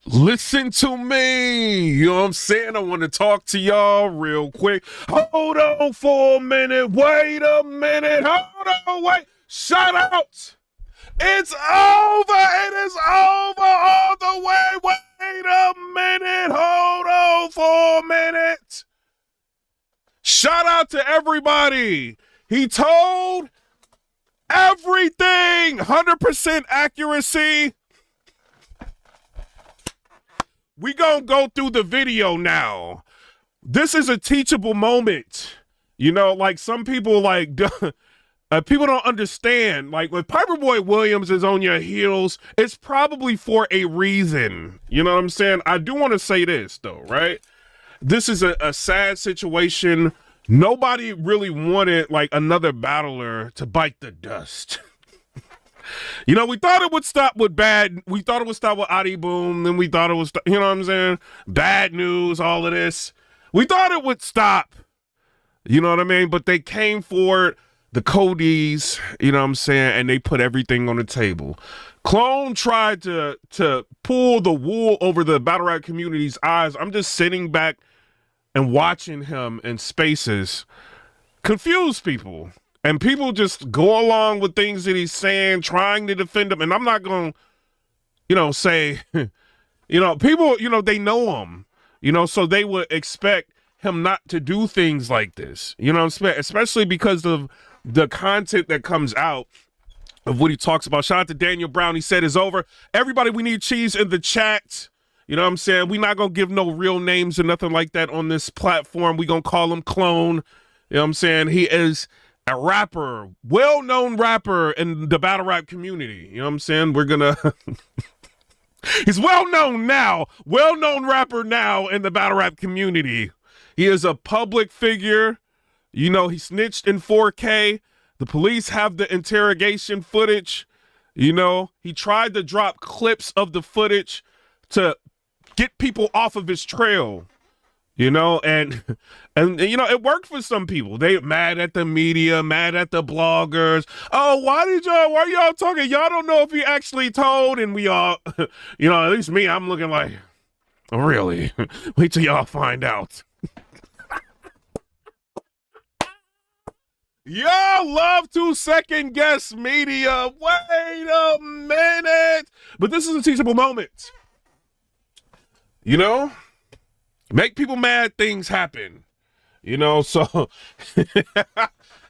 Listen to me. You know what I'm saying? I want to talk to y'all real quick. Hold on for a minute. Wait a minute. Hold on. Wait. Shout out. It's over. It is over all the way. Wait a minute. Hold on for a minute. Shout out to everybody. He told everything. 100% accuracy. We gonna go through the video now. This is a teachable moment. You know, like some people people don't understand. Like when PIPERBOY Williams is on your heels, it's probably for a reason. You know what I'm saying? I do want to say this though, right? This is a sad situation. Nobody really wanted like another battler to bite the dust. You know, we thought it would stop with we thought it would stop with Adi Boom, then we thought it was, you know what I'm saying? Bad news, all of this. We thought it would stop, you know what I mean? But they came forward, the Codys, you know what I'm saying? And they put everything on the table. Clone tried to pull the wool over the battle rap community's eyes. I'm just sitting back and watching him in spaces confuse people. And people just go along with things that he's saying, trying to defend him. And I'm not going to, you know, say, you know, people, you know, they know him, you know, so they would expect him not to do things like this, you know, especially because of the content that comes out of what he talks about. Shout out to Daniel Brown. He said it's over. Everybody, we need cheese in the chat. You know what I'm saying? We're not going to give no real names or nothing like that on this platform. We're going to call him Clone. You know what I'm saying? He is a rapper, well-known rapper in the battle rap community. You know what I'm saying? We're gonna he's well-known now, well-known rapper now in the battle rap community. He is a public figure. You know, he snitched in 4K. The police have the interrogation footage. You know, he tried to drop clips of the footage to get people off of his trail. You know, and you know, it worked for some people. They mad at the media, mad at the bloggers. Oh, why y'all talking? Y'all don't know if he actually told. And we all, you know, at least me, I'm looking like, oh, really? Wait till y'all find out. Y'all love to second guess media. Wait a minute. But this is a teachable moment. You know? Make people mad, things happen, you know, so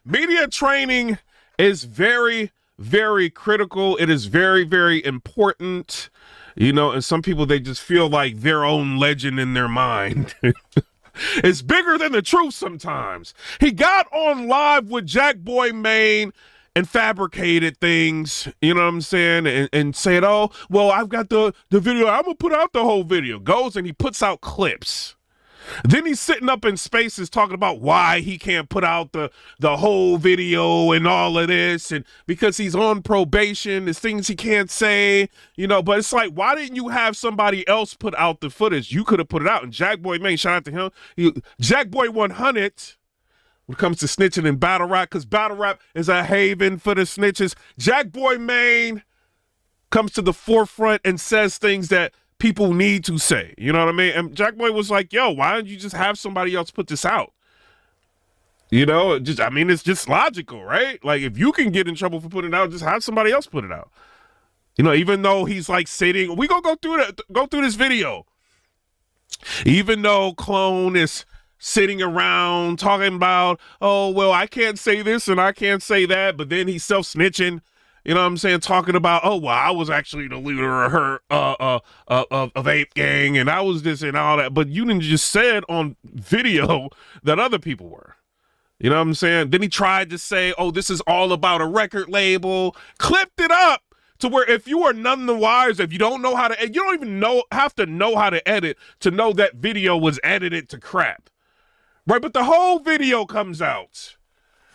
media training is very, very critical. It is very, very important, you know, and some people, they just feel like their own legend in their mind. It's bigger than the truth sometimes. He got on live with Jack Boy Maine and fabricated things, you know what I'm saying, and said, oh, well, I've got the video. I'm going to put out the whole video. Goes and he puts out clips. Then he's sitting up in spaces talking about why he can't put out the whole video and all of this, and because he's on probation, there's things he can't say, you know, but it's like, why didn't you have somebody else put out the footage? You could have put it out. And Jack Boy Maine, shout out to him. Jack Boy 100 when it comes to snitching in battle rap, because battle rap is a haven for the snitches. Jack Boy Maine comes to the forefront and says things that people need to say, you know what I mean? And Jack Boy was like, yo, why don't you just have somebody else put this out? You know, just, I mean, it's just logical, right? Like, if you can get in trouble for putting it out, just have somebody else put it out. You know, even though he's like sitting, we gonna go through this video. Even though Clone is sitting around talking about, oh, well, I can't say this and I can't say that, but then he's self-snitching. You know what I'm saying? Talking about, oh, well, I was actually the leader of her, of Ape Gang, and I was this and all that. But you didn't just said on video that other people were. You know what I'm saying? Then he tried to say, oh, this is all about a record label. Clipped it up to where if you are none the wiser, if you don't know how to, you don't even have to know how to edit to know that video was edited to crap. Right? But the whole video comes out.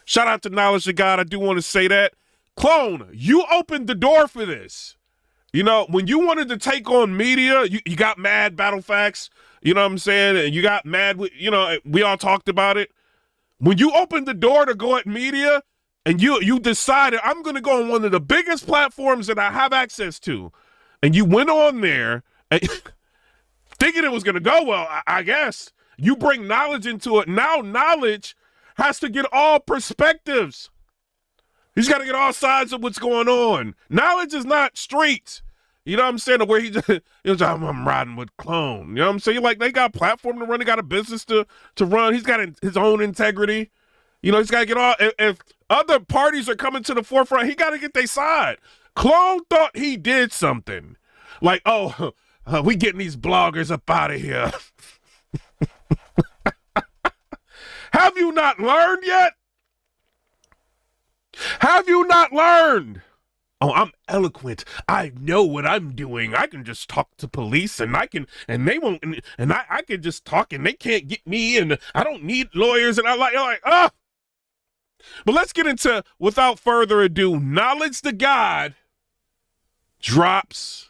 Shout out to Knowledge of God. I do want to say that. Clone, you opened the door for this. You know, when you wanted to take on media, you got mad, Battle Facts, you know what I'm saying? And you got mad, you know, we all talked about it. When you opened the door to go at media and you decided, I'm going to go on one of the biggest platforms that I have access to, and you went on there thinking it was going to go well, I guess. You bring knowledge into it. Now knowledge has to get all perspectives. He's got to get all sides of what's going on. Knowledge is not street. You know what I'm saying? Where he was like, I'm riding with Clone. You know what I'm saying? Like, they got a platform to run. They got a business to run. He's got his own integrity. You know, he's got to get all. If other parties are coming to the forefront, he got to get their side. Clone thought he did something. Like, oh, we getting these bloggers up out of here. Have you not learned yet? Have you not learned? Oh, I'm eloquent. I know what I'm doing. I can just talk to police and I can just talk and they can't get me and I don't need lawyers and you're like, ah. But let's get into, without further ado, Knowledge to God drops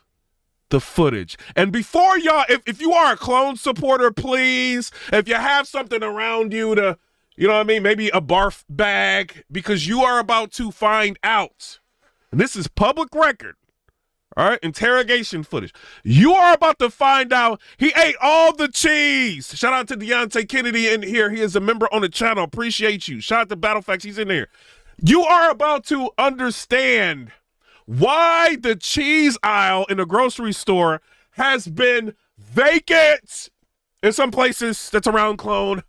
the footage. And before y'all, if you are a Clone supporter, please, if you have something around you to, you know what I mean, maybe a barf bag, because you are about to find out, and this is public record, all right, interrogation footage. You are about to find out he ate all the cheese. Shout out to Deontay Kennedy in here. He is a member on the channel. Appreciate you. Shout out to Battlefacts. He's in there. You are about to understand why the cheese aisle in the grocery store has been vacant in some places that's around Clone.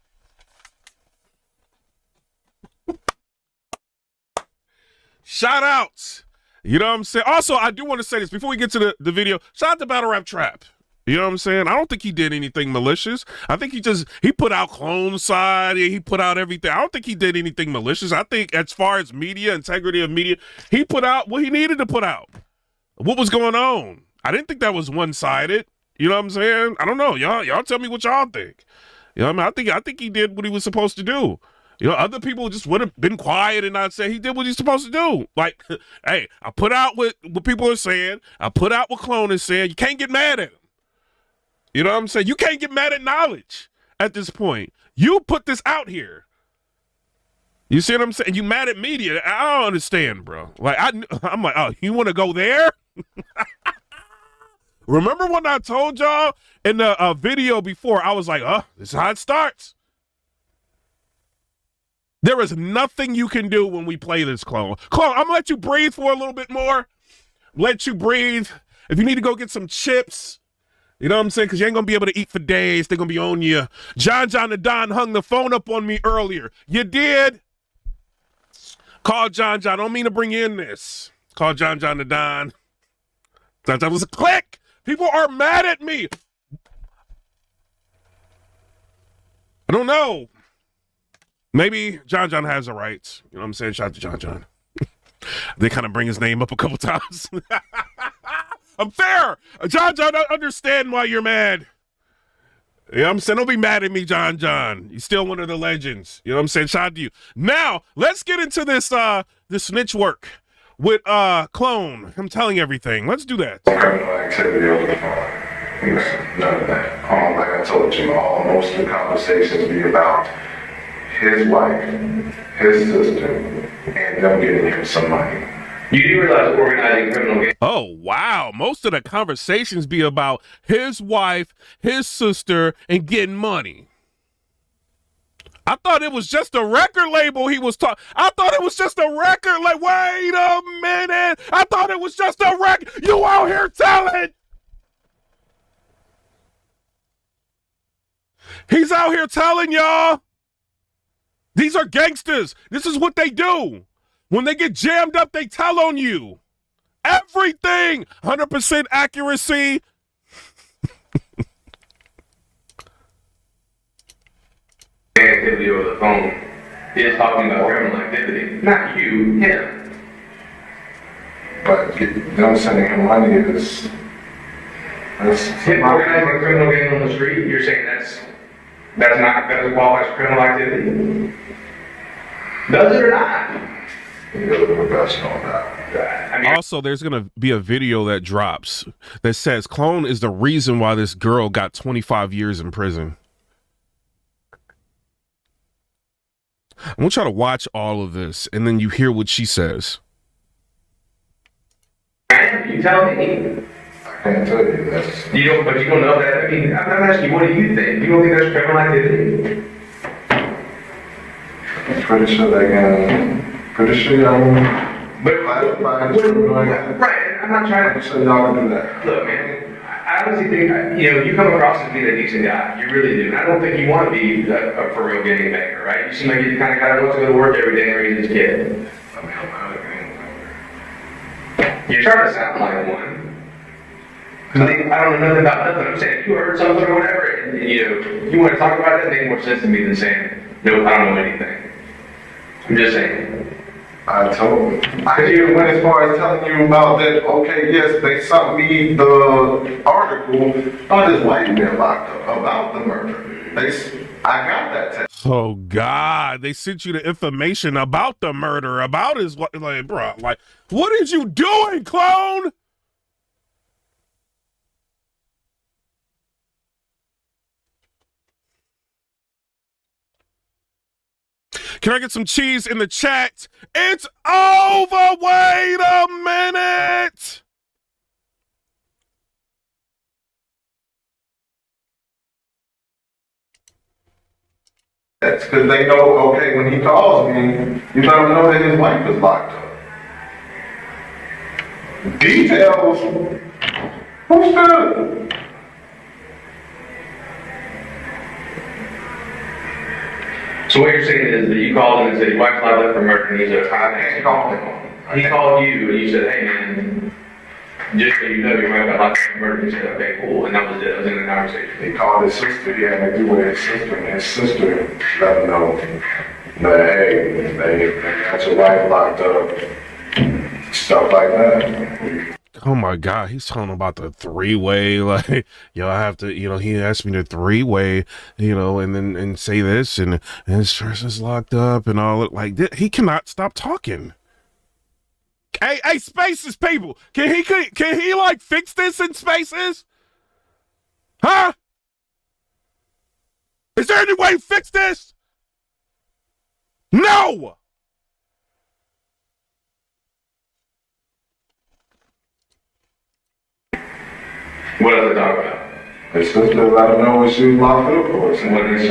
Shout outs. You know what I'm saying? Also, I do want to say this before we get to the video. Shout out to Battle Rap Trap. You know what I'm saying? I don't think he did anything malicious. I think he put out Clone side. He put out everything. I don't think he did anything malicious. I think as far as media, integrity of media, he put out what he needed to put out. What was going on? I didn't think that was one-sided. You know what I'm saying? I don't know. Y'all tell me what y'all think. You know what I mean? I think he did what he was supposed to do. You know, other people just would have been quiet and not say he did what he's supposed to do. Like, hey, I put out what people are saying. I put out what Clone is saying. You can't get mad at him. You know what I'm saying? You can't get mad at knowledge at this point. You put this out here. You see what I'm saying? You mad at media. I don't understand, bro. Like, I'm like, oh, you want to go there? Remember when I told y'all in the video before, I was like, oh, this is how it starts. There is nothing you can do when we play this, Clone. Clone, I'm going to let you breathe for a little bit more. Let you breathe. If you need to go get some chips, you know what I'm saying? Because you ain't going to be able to eat for days. They're going to be on you. John the Don hung the phone up on me earlier. You did? Call John. I don't mean to bring in this. Call John the Don. That was a click. People are mad at me. I don't know. Maybe John has the rights. You know what I'm saying? Shout out to John. They kind of bring his name up a couple times. I'm fair. John, I understand why you're mad. You know what I'm saying? Don't be mad at me, John. You're still one of the legends. You know what I'm saying? Shout out to you. Now, let's get into this snitch work with Clone. I'm telling everything. Let's do that. Criminal activity over the phone. None of that. Like I told you, most of the conversations be about his wife, his sister, and them getting him some money. You do realize organizing criminal gangs. Oh, wow. Most of the conversations be about his wife, his sister, and getting money. I thought it was just a record label he was talking. I thought it was just a record. Like, wait a minute. I thought it was just a record. You out here telling. He's out here telling y'all. These are gangsters. This is what they do. When they get jammed up, they tell on you. Everything. 100% accuracy. Activity over the phone is talking about criminal activity. Not you, him. But them sending him money is... Him organizing a criminal gang on the street, you're saying that doesn't qualify as criminal activity? Does it or not? Also, there's going to be a video that drops that says Clone is the reason why this girl got 25 years in prison. I want y'all to watch all of this, and then you hear what she says. You tell me. I can't tell you. That's. But you don't know that. I mean, I'm asking you, what do you think? You don't think that's criminal activity? I'm pretty sure they can. Pretty sure y'all can classify as criminal activity. Right, I'm not trying I'm sure y'all can do that. Look, man, I honestly think, you come across as being a decent guy. You really do. And I don't think you want to be a for real gangbanger, right? You seem like you kind of guy who wants to go to work every day and raise his kid. I mean, I'm not a gangbanger. You're trying to sound like one. I don't know nothing about nothing. I'm saying if you heard something or whatever, and you want to talk about that, it makes more sense to me than saying, no, I don't know anything. I'm just saying. I even went as far as telling you about that, okay, yes, they sent me the article on this white man locked up about the murder. I got that text. Oh God, they sent you the information about the murder, about his, like, bro, like, what is you doing, clone? Can I get some cheese in the chat? It's over. Wait a minute. That's because they know, okay, when he calls me, you let him know that his wife is locked up. Details? Who's that? So what you're saying is that you called him and said your wife's locked up for murder, and he's a I called him. He called you and you said, hey man, just so you know, your wife got locked up for murder. He said, okay, cool, and that was it. That was in the conversation. He called his sister. He had to do with his sister, and his sister let him know that, hey, they got your wife locked up, stuff like that. Oh my God, he's talking about the three-way, like, yo, I have to, he asked me to three-way, and say this, and his stress is locked up and all it, like, he cannot stop talking. Hey, Spaces, people, can he like fix this in Spaces? Huh? Is there any way to fix this? No! What else they talk about? His sister let him know what she was locked up for. So What did they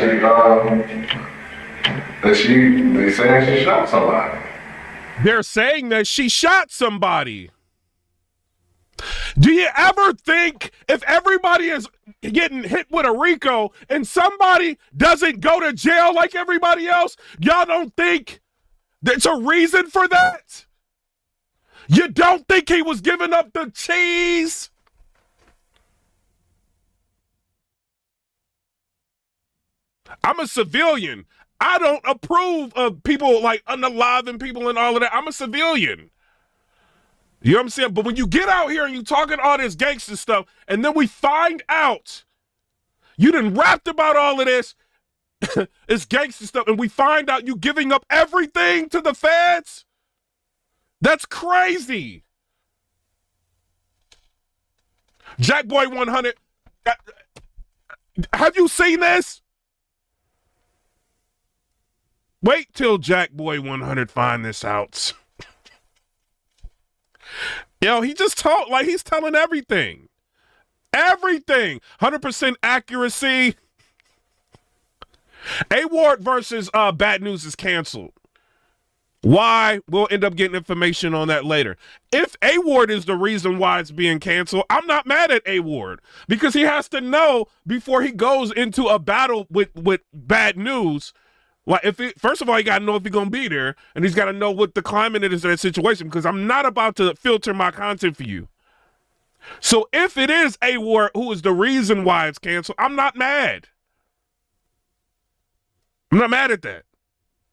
saying she shot somebody. They're saying that she shot somebody. Do you ever think if everybody is getting hit with a RICO and somebody doesn't go to jail like everybody else, y'all don't think there's a reason for that? You don't think he was giving up the cheese? I'm a civilian. I don't approve of people like unaliving people and all of that. I'm a civilian. You know what I'm saying? But when you get out here and you talking all this gangster stuff, and then we find out you done rapped about all of this, it's gangster stuff, and we find out you giving up everything to the feds, that's crazy. Jackboy 100, have you seen this? Wait till Jackboy 100 find this out. Yo, he just talked like he's telling everything. Everything. 100% accuracy. A-Ward versus Bad News is canceled. Why? We'll end up getting information on that later. If A-Ward is the reason why it's being canceled, I'm not mad at A-Ward because he has to know before he goes into a battle with Bad News. Like, first of all, you got to know if he's going to be there, and he's got to know what the climate is in that situation, because I'm not about to filter my content for you. So if it is A-Ward who is the reason why it's canceled, I'm not mad. I'm not mad at that.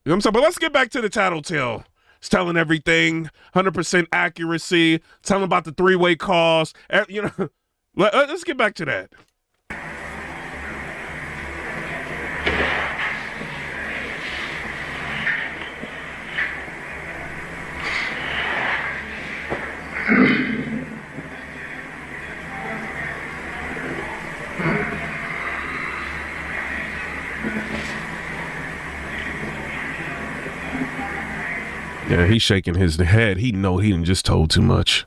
You know what I'm saying? But let's get back to the tattletale. It's telling everything, 100% accuracy, telling about the three-way calls. Let's get back to that. Yeah, he's shaking his head. He know he done just told too much.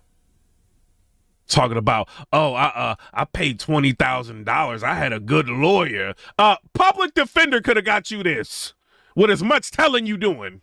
Talking about, oh, I paid $20,000. I had a good lawyer. Public defender could have got you this with as much telling you doing.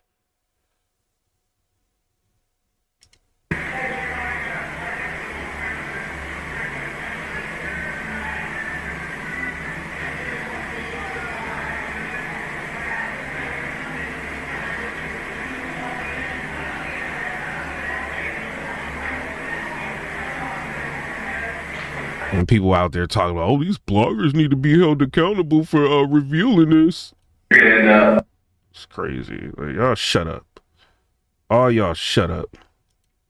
And people out there talking about, oh, these bloggers need to be held accountable for revealing this. It's crazy. Like, y'all shut up. All y'all shut up.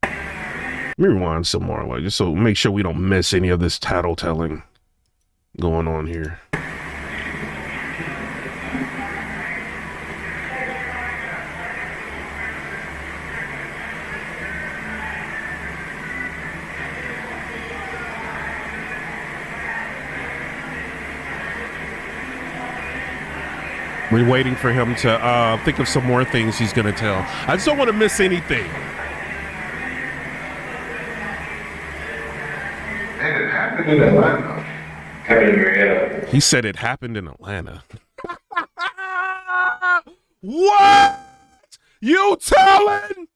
Let me rewind some more, like, just so make sure we don't miss any of this tattletelling going on here. We're waiting for him to think of some more things he's going to tell. I just don't want to miss anything. And it happened in Atlanta. Happened in Marietta. He said it happened in Atlanta. What? You telling?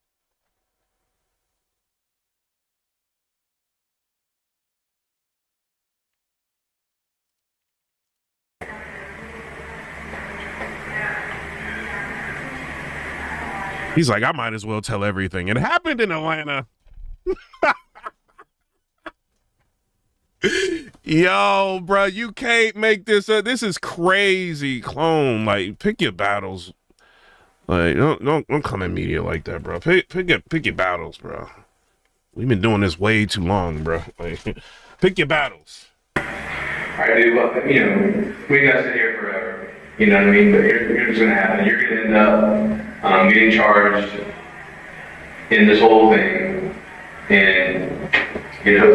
He's like, I might as well tell everything. It happened in Atlanta. Yo, bro, you can't make this up. This is crazy, clone. Like, pick your battles. Like, don't come at media like that, bro. Pick your battles, bro. We've been doing this way too long, bro. Like, pick your battles. I do, you know, we got to sit here forever. You know what I mean? But here's what's going to happen. You're going to end up getting charged in this whole thing. And, you know,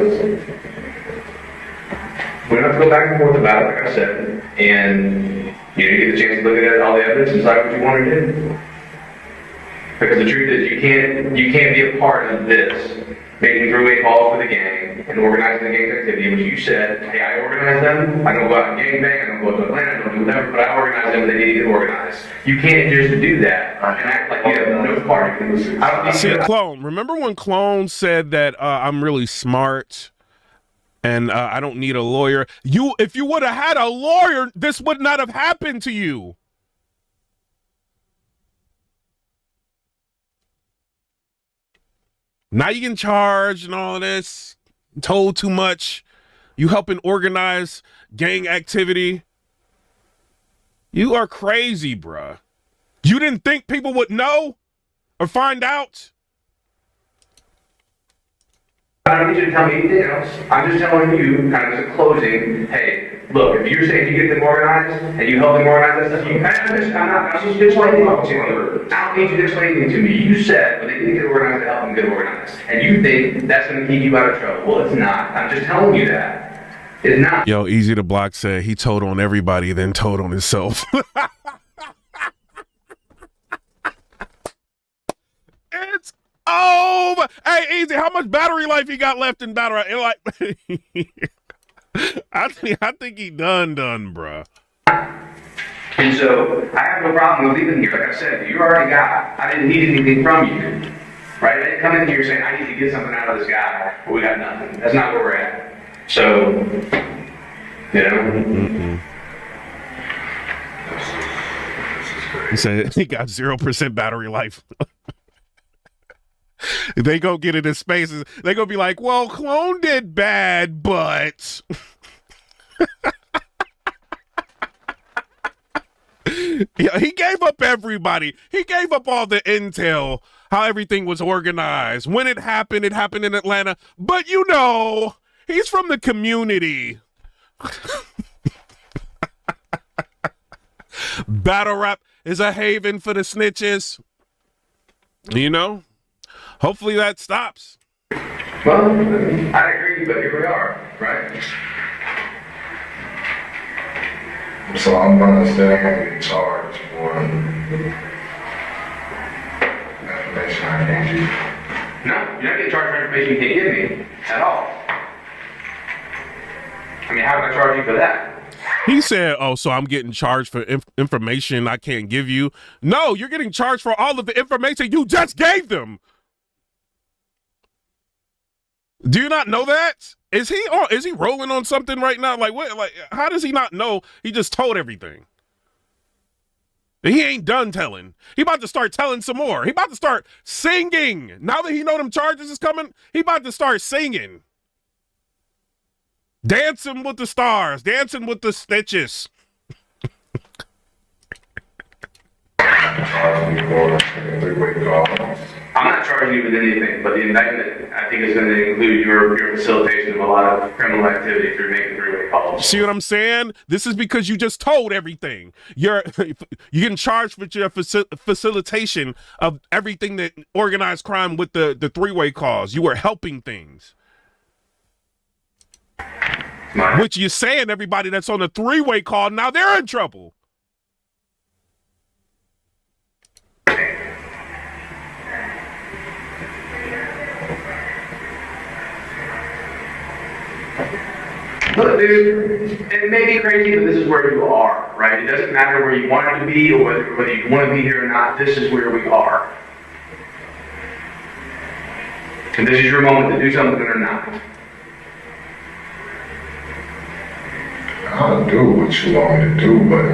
we don't have to go back and forth about it, like I said. And, you know, you get the chance to look at all the evidence and decide what you want to do. Because the truth is, you can't be a part of this, making throughway calls for the gang and organizing the gang's activity, which you said, hey, I organize them, I don't go out and gangbang, I don't go to Atlanta, I don't do whatever, but I organize them and they need to get organized. You can't just do that and act like you have no part in this. I don't think See, Clone, remember when Clone said that I'm really smart and I don't need a lawyer? If you would have had a lawyer, this would not have happened to you. Now you can charge and all of this, told too much. You helping organize gang activity. You are crazy, bruh. You didn't think people would know or find out? I don't need you to tell me anything else. I'm just telling you, kind of as a closing, hey, look, if you're saying you get them organized and you help them organize that stuff, I'm not supposed to explain anything to you. I don't need you to explain anything to me. You said when they need to get organized to help them get organized. And you think that's going to keep you out of trouble. Well, it's not. I'm just telling you that. It's not. Yo, Easy to Block said he told on everybody, then told on himself. It's over. Hey, Easy, how much battery life he got left in battery? Like, I think he done, bruh. And so I have no problem with leaving here. Like I said, you already got. I didn't need anything from you, right? I didn't come in here saying I need to get something out of this guy, but we got nothing. That's not where we're at. So, you know. He said he got 0% battery life. They go get it in spaces. They gonna be like, well, Clone did bad, but yeah, he gave up everybody. He gave up all the intel, how everything was organized. When it happened in Atlanta. But you know, he's from the community. Battle rap is a haven for the snitches. You know? Hopefully that stops. Well, I agree, but here we are, right? So I'm gonna say I'm charged for information I gave you. No, you're not getting charged for information you can't give me at all. mean, how can I charge you for that? He said, oh, so I'm getting charged for information I can't give you. No, you're getting charged for all of the information you just gave them. Do you not know that? Is he rolling on something right now? Like what? Like how does he not know? He just told everything. He ain't done telling. He about to start telling some more. He about to start singing. Now that he know them charges is coming, he about to start singing. Dancing with the stars, dancing with the stitches. I'm not charging you with anything, but the indictment, I think, is going to include your facilitation of a lot of criminal activity through making three-way calls. See what I'm saying? This is because you just told everything. You're getting charged with your facilitation of everything that organized crime with the three-way calls. You were helping things. Which you're saying everybody that's on the three-way call, now they're in trouble. Look, dude, it may be crazy, but this is where you are, right? It doesn't matter where you wanted to be or whether you want to be here or not. This is where we are. And this is your moment to do something or not. I'll do what you want me to do, but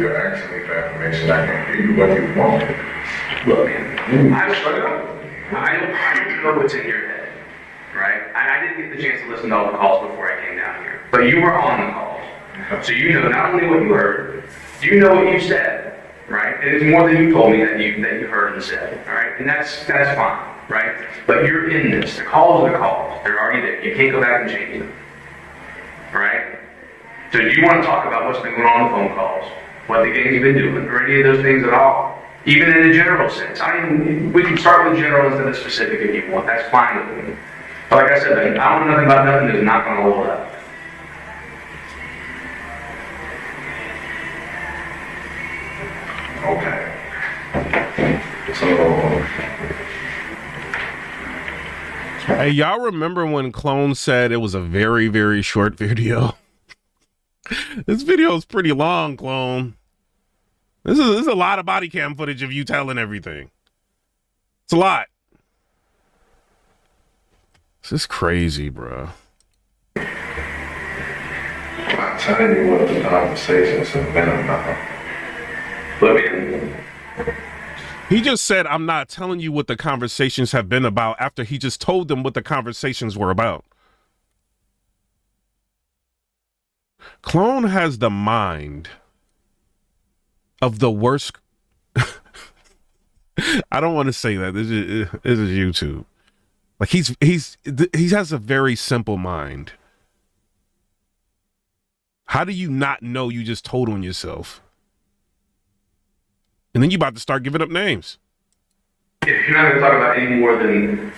you're asking me for information I can't give you what you want. Look, man, I don't know what's in your head. Right? I didn't get the chance to listen to all the calls before I came down here. But you were on the calls. So you know not only what you heard, you know what you said, right? And it's more than you told me that you heard and said, all right? And that's fine, right? But you're in this. The calls are the calls. They're already there. You can't go back and change them, right? So do you want to talk about what's been going on in the phone calls, what the gang's been doing, or any of those things at all? Even in a general sense. We can start with general instead of specific if you want. That's fine with me. But like I said, I don't know nothing about nothing is not going to hold up. Okay. So, hey, y'all remember when Clone said it was a very, very short video? This video is pretty long, Clone. This is a lot of body cam footage of you telling everything. It's a lot. This is crazy, bro. I'm telling you what the conversations have been about. Look, man. He just said, I'm not telling you what the conversations have been about after he just told them what the conversations were about. Clone has the mind of the worst. I don't want to say that. This is YouTube. Like he has a very simple mind. How do you not know you just told on yourself? And then you about to start giving up names. If you're not going to talk about any more than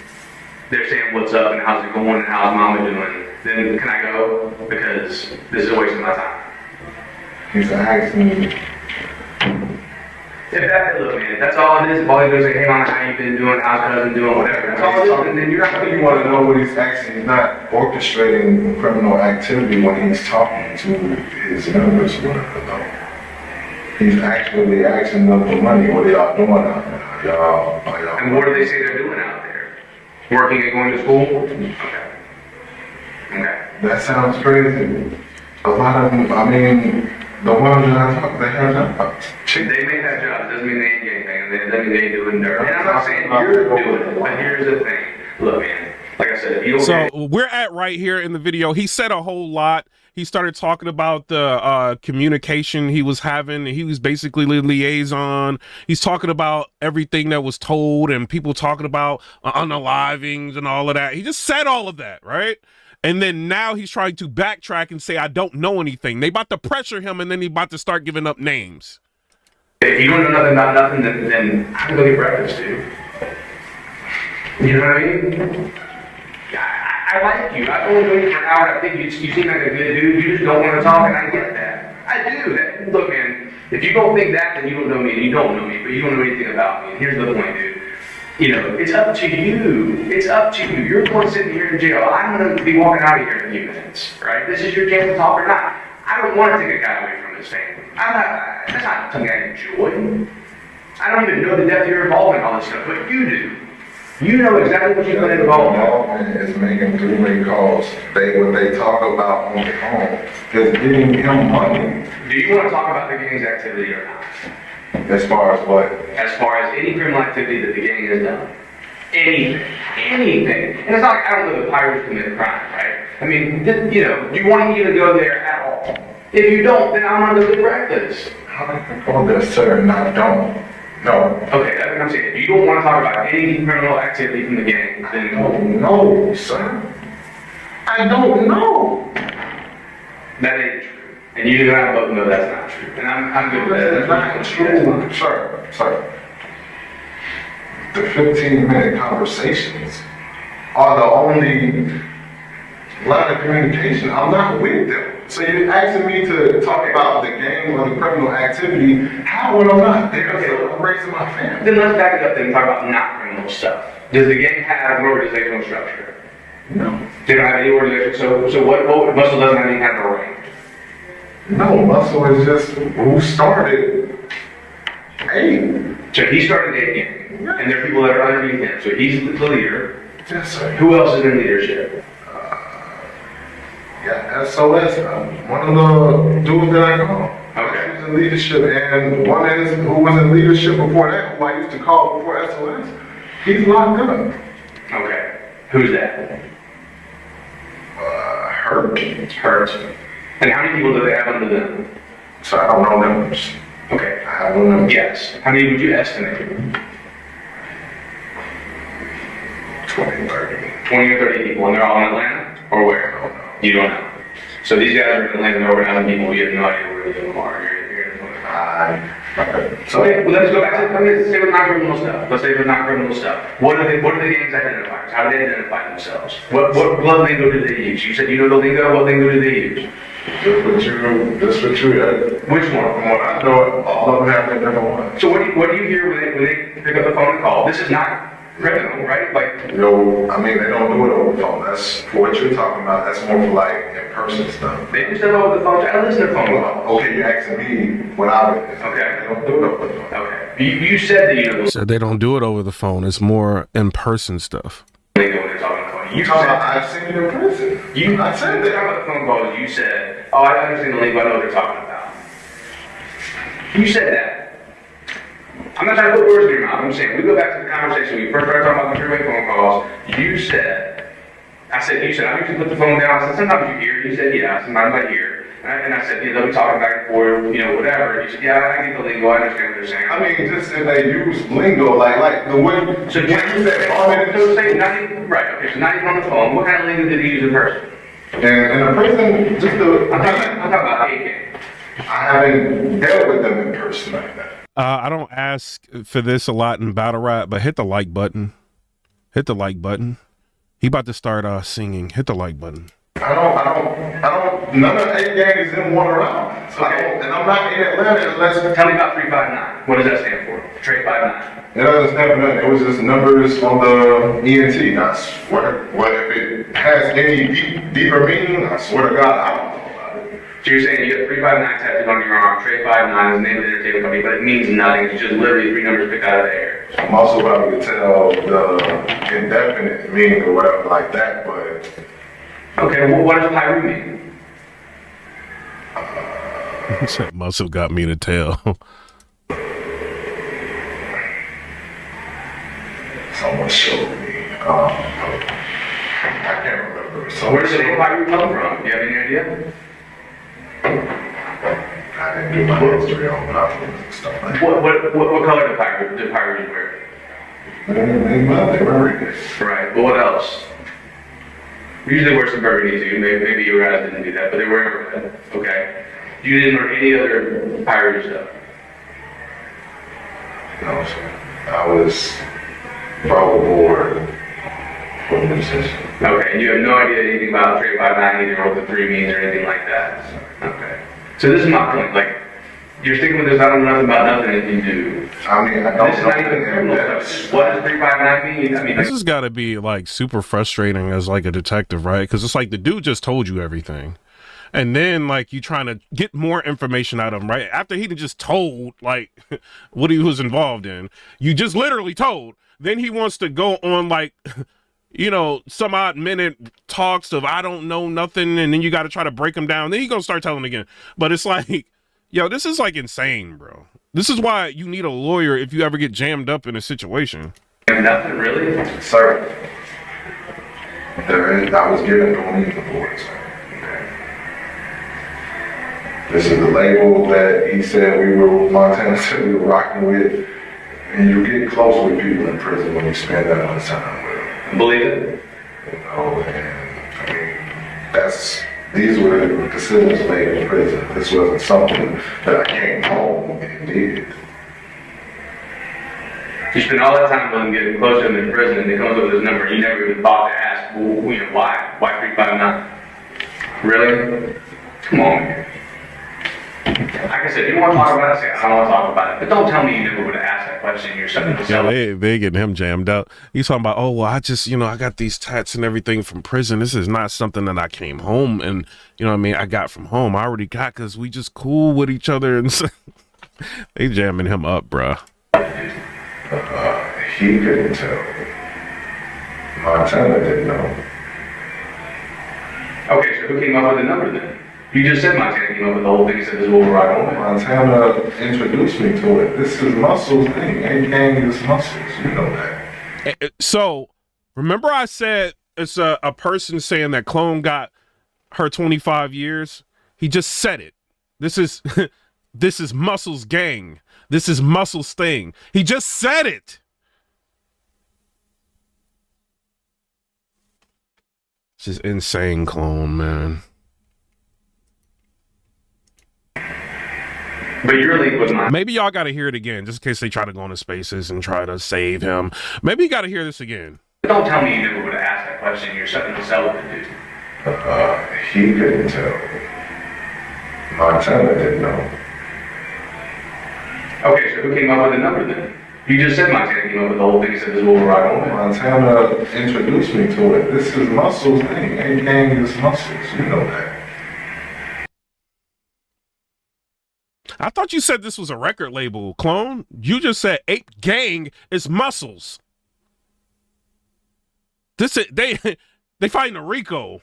they're saying what's up and how's it going and how's mama doing, then can I go? Because this is a waste of my time. He's asking me. Look, man, that's all it is. All he does is say, hey, mama, how you been doing? How's cousin doing? Whatever. That's all it is. And then you're not You want to know what he's asking. He's not orchestrating criminal activity when he's talking to his members. He's actually asking them for money. What are y'all doing out there? Y'all. And what do they say they're doing out there? Working and going to school? Okay. That sounds crazy. A lot of them, I mean, the ones that I talk, they have jobs. They may have jobs, doesn't mean they ain't getting things. It doesn't mean they ain't doing dirt. And I'm not saying you're doing it, but here's the thing. Look, man, like I said, if you don't So we're at right here in the video. He said a whole lot. He started talking about the communication he was having. He was basically the liaison. He's talking about everything that was told and people talking about unalivings and all of that. He just said all of that, right? And then now he's trying to backtrack and say, I don't know anything. They about to pressure him, and then he about to start giving up names. If you don't know nothing about nothing, then I can go get breakfast, dude. You know what I mean? I like you. I've only known you for an hour. I think you seem like a good dude. You just don't want to talk, and I get that. I do. Look, man, if you don't think that, then you don't know me, and you don't know me, but you don't know anything about me. And here's the point, dude. It's up to you. It's up to you. You're the one sitting here in jail. I'm going to be walking out of here in a few minutes, right? This is your chance to talk or not. I don't want to take a guy away from his family. That's not something I enjoy. I don't even know the depth of your involvement in all this stuff, but you do. You know exactly what you've been involved in. Involvement is making three-way calls. What they talk about on the phone is getting him money. Do you want to talk about the gang's activity or not? As far as what? As far as any criminal activity that the gang has done. Anything. And it's not like I don't know the pirates commit a crime, right? I mean, do you want to even go there at all? If you don't, then I'm going to go direct this. How do you call this, sir? And I don't. No. Okay, that's what I'm saying. If you don't want to talk about any criminal activity from the gang, then I don't know, sir. I don't know. That ain't true. And you and I both know that's not true. And I'm good with that. That's not true, sir. The 15-minute conversations are the only line of communication. I'm not with them. So you're asking me to talk about the gang or the criminal activity. How when I'm not there? Okay. So I'm raising my family. Then let's back it up and talk about not criminal stuff. Does the gang have an organizational structure? No. They don't have any organization. So what Muscle doesn't have any kind of a rank? No, Muscle is just who started A. So he started a gang, and there are people that are underneath him. So he's the leader. Yes, sir. Who else is in leadership? Yeah, SOS. One of the dudes that I call. Okay. He's in leadership, and one is who was in leadership before that, who I used to call before SOS. He's locked up. Okay. Who's that? Hurt. Hurt. And how many people do they have under them? So I don't know numbers. Okay. I have no numbers. Yes. How many would you estimate? 20, 30. 20 or 30 people, and they're all in Atlanta? Or where? I don't know. You don't know. So these guys are in Atlanta, they're organizing people, you have no idea where they are. Okay, well let's go back to, let's say with non-criminal stuff. Let's say with non-criminal stuff. What are the gangs identifiers? How do they identify themselves? What blood lingo do they use? You said you know the lingo, what lingo do they use? Just what you Which one? From what I know, all of them have different ones. So what do you hear when they pick up the phone and call? This is not criminal, right? Like, No, I mean, they don't do it over the phone. That's for what you're talking about. That's more for like in-person stuff. they do stuff over the phone. I listen to phone calls. Okay, you're asking me what I witnessed. Okay. They don't do it over the phone. Okay. You said that you know the So they don't do it over the phone. It's more in-person stuff. lingo when they're talking on the phone. You talking about I've seen it in prison. I said Talking that. about the phone calls, you said, oh, I understand the lingo, I know what they're talking about. You said that. I'm not trying to put words in your mouth. I'm saying, we go back to the conversation, we first started talking about the three-way phone calls. I usually put the phone down. I said, sometimes you hear. You said, yeah, sometimes I hear. And I said, they'll be talking back and forth, whatever. You said, yeah, I get the lingo, I understand what they're saying. I mean, just if they use lingo, like the way So when you said, not even, right, okay, so not even on the phone. What kind of lingo did they use in person? and a person, just I'm talking about AK. I haven't dealt with them in person like that. I don't ask for this a lot in battle rap, but hit the like button. Hit the like button. He about to start singing. Hit the like button. I don't, none of 8 gangs in one round. So Okay. and I'm not in Atlanta unless Tell me about 359. What does that stand for? Trade 59. it doesn't stand for nothing. It was just numbers on the ENT. I swear, what if it has any deeper meaning? I swear to God, I don't know about it. So you're saying you got 359 tattooed on your arm, Trade 59 is the name of the entertainment company, but it means nothing. It's just literally 3 numbers picked out of the air. I'm also about to tell the indefinite meaning or whatever like that, but Okay, well, what does Pyru mean? That muscle got me to tell. someone showed me. I can't remember. So where does the name Pyru come from? Do you have any idea? I didn't do my history on Pyru and stuff like that. What color do Pyrus wear? They were reading. Right, but what else? Usually they wear some burgundy too. Maybe you guys didn't do that, but they wear red. Okay. You didn't wear any other pirate stuff? No, sir. I was probably bored for the position. Okay, and you have no idea anything about Trade 59 either, what the 3 means or anything like that? Okay. So this is my point, like, You're sticking with this, I don't know nothing about nothing if you do. I mean, I don't This is know not even criminal stuff. What does 359 mean? I mean, This has got to be like super frustrating as like a detective, right? Because it's like the dude just told you everything, and then like you trying to get more information out of him, right? After he just told like what he was involved in, you just literally told. Then he wants to go on like you know, some odd minute talks of I don't know nothing, and then you got to try to break him down. Then he gonna start telling again. But it's like, yo, this is like insane, bro. This is why you need a lawyer if you ever get jammed up in a situation. nothing really. Sir, I was given police report, sir. Okay. This is the label that he said Montana said we were rocking with. And you get close with people in prison when you spend that much time with them. Believe it? You know, and I mean, these were the decisions made in prison. This wasn't something that I came home and did. You spend all that time with them getting close to them in prison, and they come up with this number. You never even thought to ask, well, you know, why? Why 359? Really? Come on, man. Like I said, you want to talk about it? Say, I don't want to talk about it. But don't tell me you never would have asked that question yourself. Yeah, they getting him jammed up. He's talking about, oh, well, I just, you know, I got these tats and everything from prison. This is not something that I came home and, you know what I mean, I got from home. I already got because we just cool with each other. And so, they jamming him up, bruh. He couldn't tell. Montana didn't know. Okay, so who came up with the number then? You just said Montana came up with the whole thing. You said this is what we're right on with. Montana introduced me to it. This is Muscles thing. Ain't gang is Muscles. You know that. So, remember I said it's a person saying that Clone got her 25 years? He just said it. This is this is Muscles gang. This is Muscles thing. He just said it. It's just insane, Clone, man. But you're linked with mine. Maybe y'all got to hear it again, just in case they try to go into spaces and try to save him. Maybe you got to hear this again. Don't tell me you never would have asked that question yourself in the cell with the dude. He couldn't tell. Montana didn't know. Okay, so who came up with the number then? You just said Montana came up with the whole thing. You said this is what we're right on with. Montana introduced me to it. This is Muscles thing. Ain't gang is Muscles. You know that. I thought you said this was a record label, Clone. You just said Ape Gang is Muscles. This is, they fighting a Rico,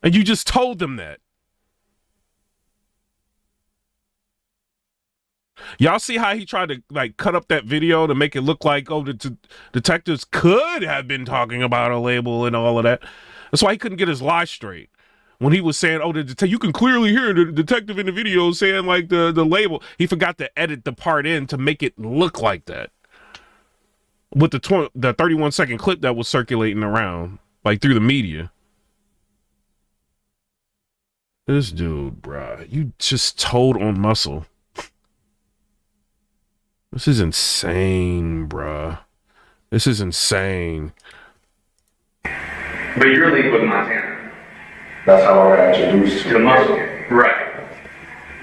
and you just told them that. Y'all see how he tried to like cut up that video to make it look like, oh, the detectives could have been talking about a label and all of that. That's why he couldn't get his lie straight. When he was saying, oh, you can clearly hear the detective in the video saying like the label. He forgot to edit the part in to make it look like that. With the 31-second clip that was circulating around, like through the media. This dude, bruh, you just told on muscle. This is insane, bruh. This is insane. But you're linked with Montana. That's how I got introduced To the muscle. Right.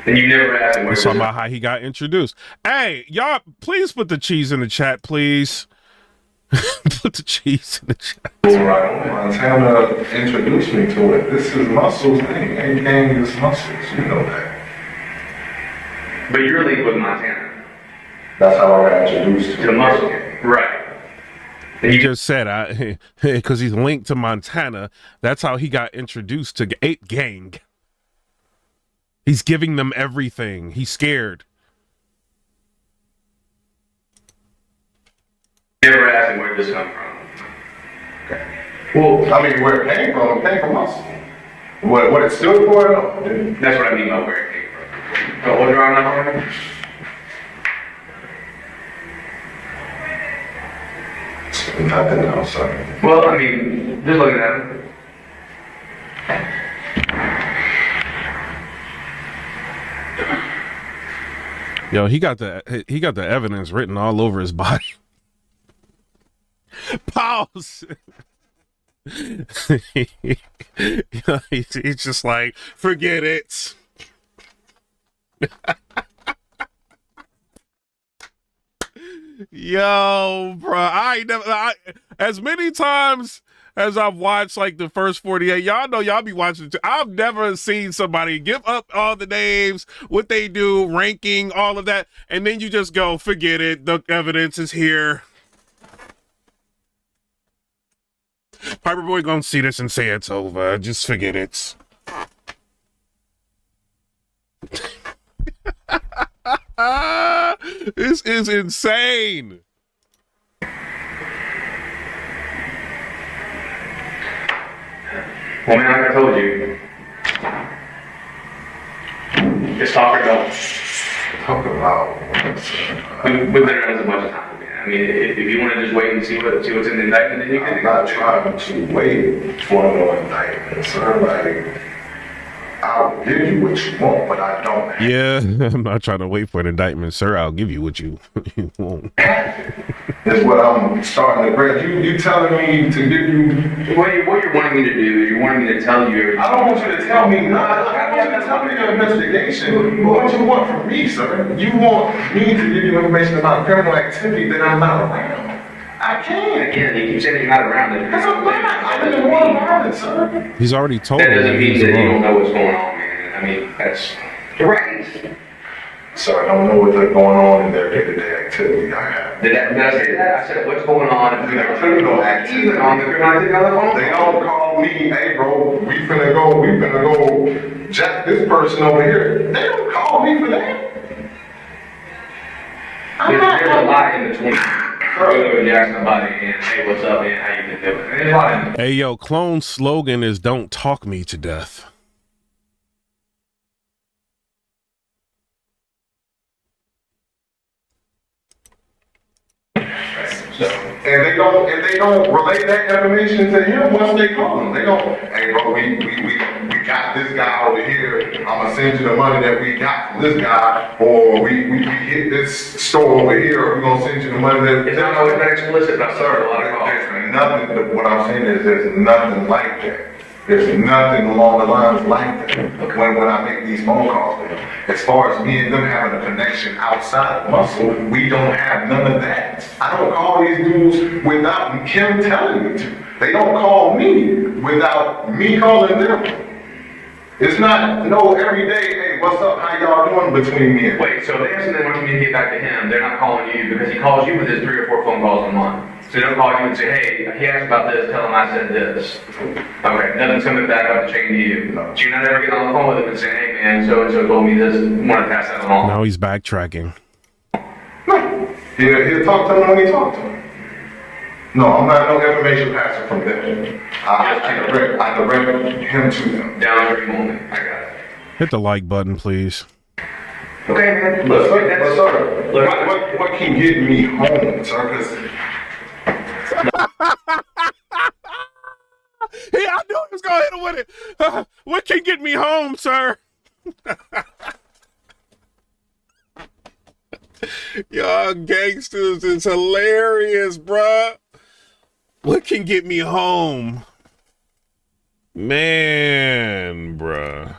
And you never asked him where Talking about how he got introduced. Hey, y'all, please put the cheese in the chat, please. Put the cheese in the chat. Montana introduced me to it. This is Muscles thing. Ain't gang is Muscles. You know that. But you're linked with Montana. That's how I got introduced To the muscle. Right. And He you just said, because he's linked to Montana, that's how he got introduced to Ape Gang. He's giving them everything. He's scared. never asked him where did this come from. Okay. Well, I mean, where it came from Muscle. What it stood for, no. That's what I mean by where it came from. So hold your arm out for me. Nothing else, sorry. Well, I mean, just looking at him. Yo, he got the evidence written all over his body. Pause. He's just like, forget it. Yo, bro, as many times as I've watched like the first 48, y'all know y'all be watching too. I've never seen somebody give up all the names, what they do, ranking, all of that, and then you just go, forget it. The evidence is here. PIPERBOY gonna see this and say it's over. Just forget it. This is insane. Well, man, like I told you, just talk or don't. Talk about. We've been around this a bunch of times, man. I mean, if you want to just wait and see what's in the indictment, then you can. I'm not trying to wait for no indictment, sir. Like, I'll give you what you want, but I don't have. Yeah, I'm not trying to wait for an indictment, sir. I'll give you what you want. That's what I'm starting to break. You telling me to give you. What you're wanting me to do is you're wanting me to tell you everything. I don't want you to tell me nothing. I want you to tell me your investigation. What you want from me, sir? You want me to give you information about criminal activity that I'm not around. I can't. Again, you keep saying that you're not around it. Because I'm not. I'm in the one around it, sir. He's already told That me. doesn't mean he's that you wrong. don't know what's going on, man. I mean, that's right. So I don't know what's going on in their day-to-day activity. I have. Did I say that? I said, what's going on In their criminal activity. even on the criminal activity on the phone? They don't call me, hey bro, we finna go jack this person over here. They don't call me for that. There's a lot in between. Go jack somebody and hey, what's up, man? How you been doing? There's a lot in Hey, yo, Clone's slogan is "Don't talk me to death." So, And they don't relay that information to him once they call him. They don't, hey bro, we got this guy over here. I'm gonna send you the money that we got from this guy, or we hit this store over here, or we're gonna send you the money that. it's not always that explicit, but Sir, a lot of calls. there's nothing, what I'm saying is there's nothing like that. There's nothing along the lines like that when I make these phone calls to them. As far as me and them having a connection outside of muscle, we don't have none of that. I don't call these dudes without him telling me to. They don't call me without me calling them. It's not no every day, hey, what's up, how y'all doing between me and Wait, so they actually want to communicate back to him. They're not calling you because he calls you with his 3 or 4 phone calls a month. So they don't call you and say, hey, he asked about this, tell him I said this. Okay, nothing's coming back up the chain to you. No. Do you not ever get on the phone with him and say, hey man, so-and-so told me this, want to pass that along? Now he's backtracking. No. He'll talk to them when he talk to them. No, I'm not no information passer from them. I direct him to them. Down moment. I got it. Hit the like button, please. Okay, man. Look, Look, sir, look. what can get me home, sir? Because Hey, I knew he was gonna hit him with it. What can get me home, sir? Y'all gangsters is hilarious, bruh. What can get me home? Man, bruh.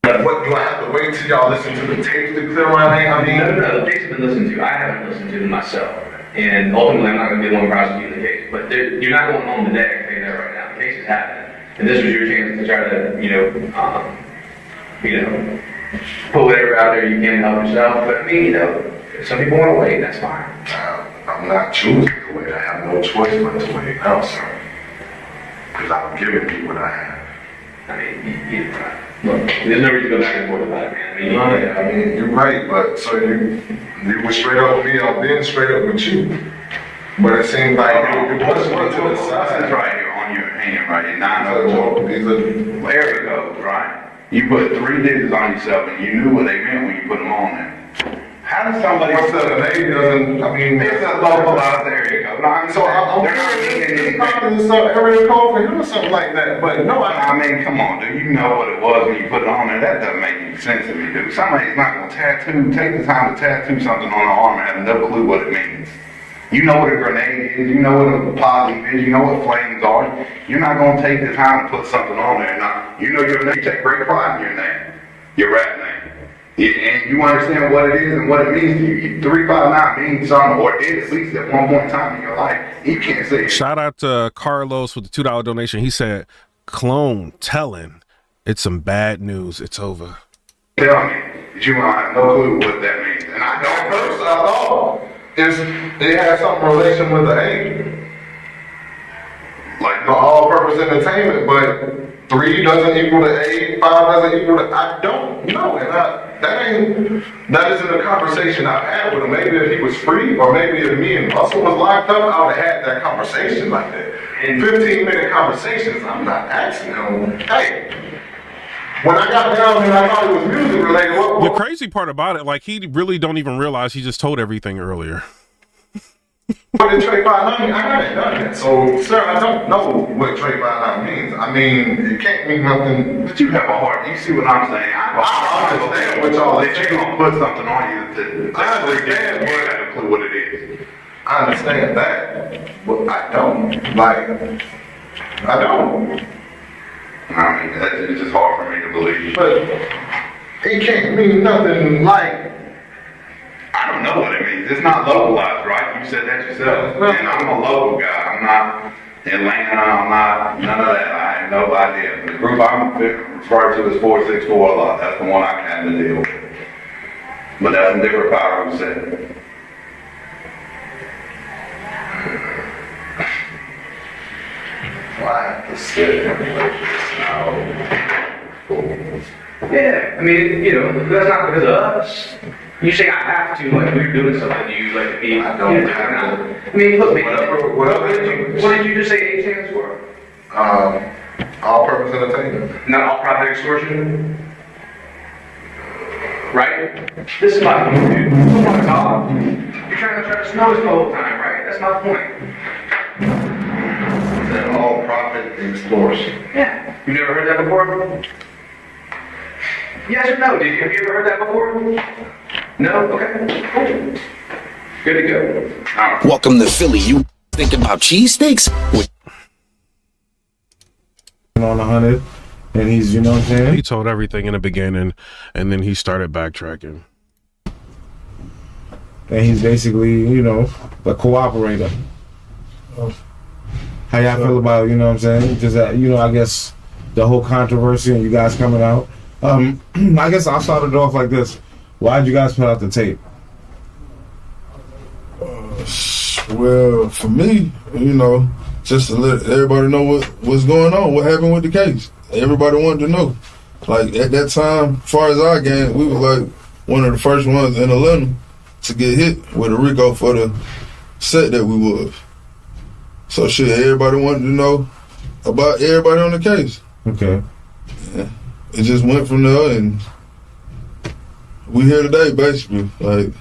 what do I have to wait till y'all listen to the tapes to clear my name? I mean, No, the case has been listened to. I haven't listened to them myself. And ultimately, I'm not going to be the one prosecuting the case. But you're not going home today, I can tell you that right now. The case is happening. And this was your chance to try to, put whatever out there you can to help yourself. But I mean, if some people want to wait, that's fine. I'm not choosing to wait. I have no choice but to wait now, sir. Because I'm giving you what I have. I mean, look, there's no reason to go back and forth about it, man. I mean, you're right, but so you were straight up with me, I've been straight up with you. But it seemed like it was one to the This is side. right here on your hand, right here, 902. These are Area codes, right? You put 3 digits on yourself and you knew what they meant when you put them on there. How does somebody what's the name doesn't, I mean, It's a local out of the area code. No, I'm so I'm they're not meaning anything. probably some area code for him or something like that, but no, I mean, come on, dude. You know what it was when you put it on there. That doesn't make any sense to me, dude. Somebody's not going to take the time to tattoo something on their arm and have no clue what it means. You know what a grenade is. You know what a positive is. You know what flames are. You're not going to take the time to put something on there. Now, you know your name. You take great pride in your name, your rap name. Yeah, and you understand what it is and what it means to you. 359 means something, or did at least at one point in time in your life. You can't say it. Shout out to Carlos with the $2 donation. He said, "Clone telling, it's some bad news. It's over." Tell me that you don't have no clue what that means, and I don't. First, I thought it has some relation with the A. Like, The all-purpose entertainment, but 3 doesn't equal to 8, 5 doesn't equal to, I don't know, and that isn't a conversation I've had with him. Maybe if he was free, or maybe if me and Russell was locked up, I would have had that conversation like that. In 15-minute conversations, I'm not asking him, hey, when I got down and I thought it was music related, The crazy part about it, like, he really don't even realize he just told everything earlier. what did Trey 590 mean? I haven't done that. So, sir, I don't know what Trey 590 means. I mean, it can't mean nothing. but you have a heart. You see what I'm saying? I understand what y'all that you're gonna put something on you that I understand, you ain't got a clue what it is. I understand that, but I don't. Like, I don't. I mean, it's just hard for me to believe. But it can't mean nothing like. I don't know what it means. It's not localized, right? You said that yourself. And I'm a local guy. I'm not Atlanta. I'm not none of that. I have no idea. The group I'm referred to as 464 a lot. That's the one I kind of deal with. But that's some different power who said it. Why have to sit and like this now? Yeah, I mean, you know, that's not because of us. You say I have to, like we're doing something to you, like to be. I don't have to. I mean, look, man. Whatever What did you just say A stands for? all-purpose entertainment. Not all-profit extortion? Right? This is my point, dude. Oh my God. You're trying to snow us the whole time, right? That's my point. That all-profit extortion. Yeah. You've never heard that before? Yes or no? Have you ever heard that before? No? Okay. Cool. Good to go. Welcome to Philly. You thinking about cheesesteaks? On 100, and he's, you know what I'm saying? He told everything in the beginning, and then he started backtracking. And he's basically, you know, a cooperator. How y'all feel about, you know what I'm saying? Just, you know, I guess the whole controversy and you guys coming out. I guess I'll start it off like this. Why'd you guys put out the tape? Well, for me, you know, just to let everybody know what's going on, what happened with the case. Everybody wanted to know. Like, at that time, as far as our gang, we was like one of the first ones in Atlanta to get hit with a RICO for the set that we was. So shit, everybody wanted to know about everybody on the case. Okay. Yeah. It just went from there, and we here today, basically. Like,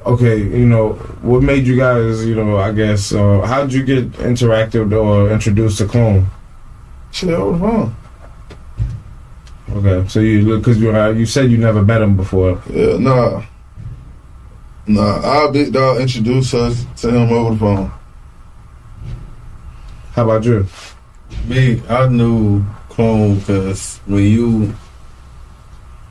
okay, you know, what made you guys, you know, I guess, how did you get interacted or introduced to Clone? shit, that was wrong. Okay, so you said you never met him before. Yeah, nah. Our big dog introduced us to him over the phone. How about you? Me, I knew Clone because when you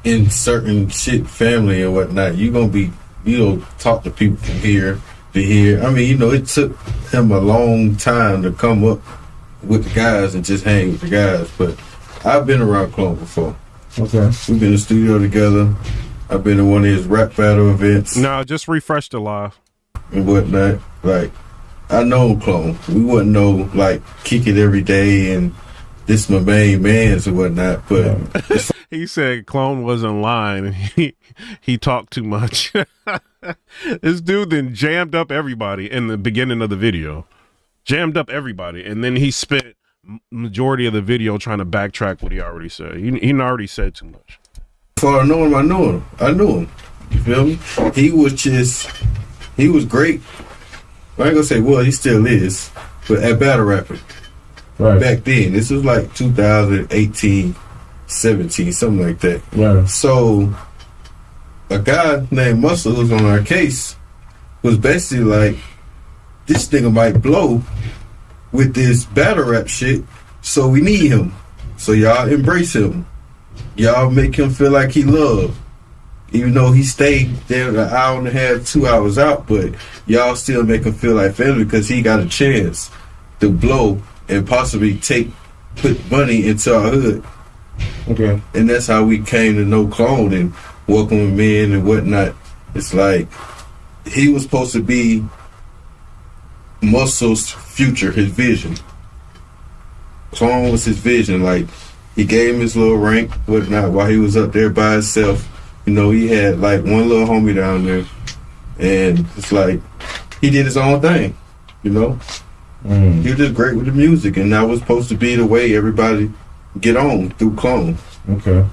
in certain shit, family and whatnot, you don't talk to people from here to here. I mean, you know, it took him a long time to come up with the guys and just hang with the guys, but I've been around Clone before. Okay. We've been in the studio together. I've been to one of his rap battle events. No, just refresh the live. And whatnot. Like, I know Clone. We wouldn't know, like, kick it every day and this my main man's and whatnot, but He said Clone wasn't lying and he talked too much. This dude then jammed up everybody in the beginning of the video. Jammed up everybody, and then he spent majority of the video trying to backtrack what he already said. He already said too much. before I knew him, I knew him. You feel me? He was great. I ain't gonna say, well, he still is, but at battle rapping. Right. Back then, this was like 2018, 17, something like that. Right. So, a guy named Muscle who's on our case was basically like, this nigga might blow with this battle rap shit, so we need him. So y'all embrace him. y'all make him feel like he loved. Even though he stayed there an hour and a half, 2 hours out, but y'all still make him feel like family because he got a chance to blow and possibly put money into our hood. Okay. And that's how we came to know Clone and working with men and whatnot. It's like he was supposed to be Muscle's future, his vision. Clone was his vision. Like, he gave him his little rank, whatnot, while he was up there by himself. You know, he had like one little homie down there, and it's like he did his own thing. You know, he was just great with the music, and that was supposed to be the way everybody get on through Clone. Okay.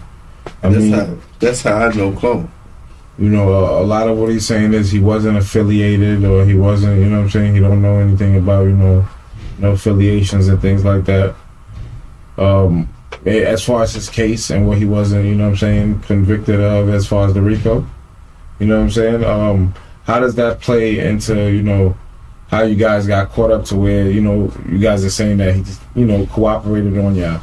That's how I know Clone. You know, a lot of what he's saying is he wasn't affiliated, or he wasn't, you know what I'm saying, he don't know anything about, you know, no affiliations and things like that. As far as his case and what he wasn't, you know what I'm saying, convicted of as far as the RICO, you know what I'm saying, how does that play into, you know, how you guys got caught up to where, you know, you guys are saying that he, you know, cooperated on y'all?